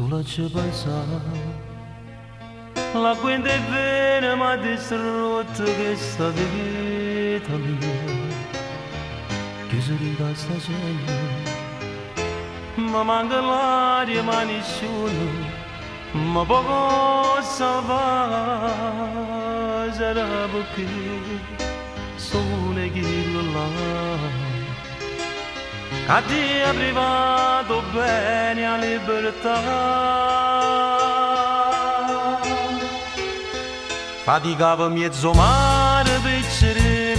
Sulla ce pensare, la quinta vena mi ha distrutto questa vita mia, che si rida sta gente, ma manca l'aria, ma nessuno, ma poco salvare, sarà perché sono chi là. A te ha privato bene a libertà, faticava mezzo mare per cercare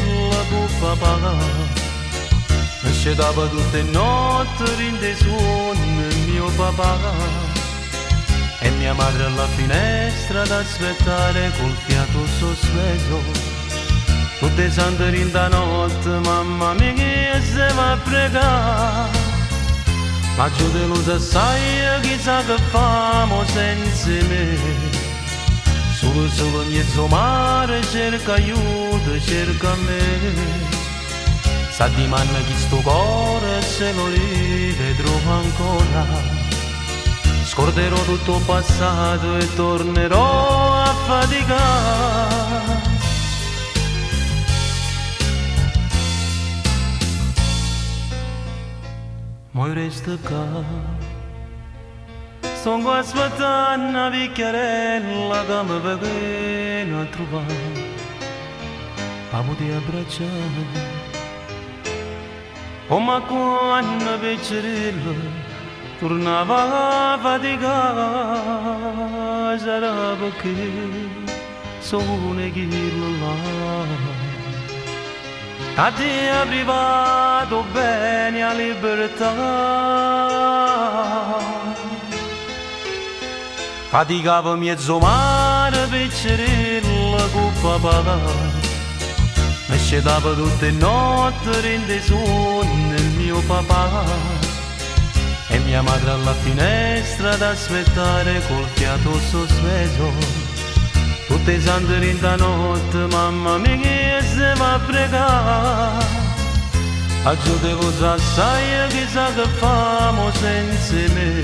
con papà, mi scendava tutte le notti rinde sonno mio papà, e mia madre alla finestra ad aspettare col fiato sospeso. Tutte sante rinda notte, mamma mia che se va a pregare. Ma giù di luce sai chissà che famo senza me. Solo mezzo mare cerca aiuto, cerca me. Sa di manna chi sto cuore se lo rivedrò ancora. Scorderò tutto passato e tornerò a faticare. Moi resto qua, sto aspettando una vecchiarella che mi viene a trovare, a poter abbracciare. Oh ma quando piccerello tornava a faticare, sarà perché sono chi là. A te ha privato bene a libertà, faticava mezzo mare per cercare con papà, mi scendava tutte le notti rende sonno il mio papà, e mia madre alla finestra ad aspettare col fiato sospeso. Tutte sante rinda notte, mamma mia che se va a pregare. A giù di cosa sai chissà che famo senza me.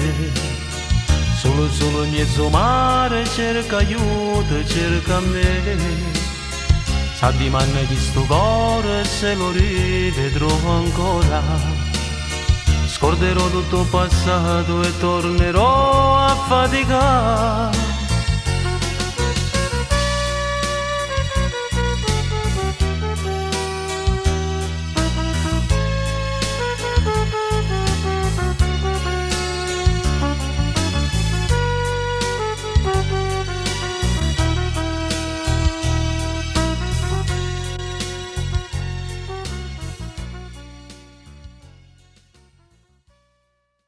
Solo mezzo mare cerca aiuto, cerca me. Sa di manna chi sto cuore se lo rivedrò ancora. Scorderò tutto passato e tornerò a faticare.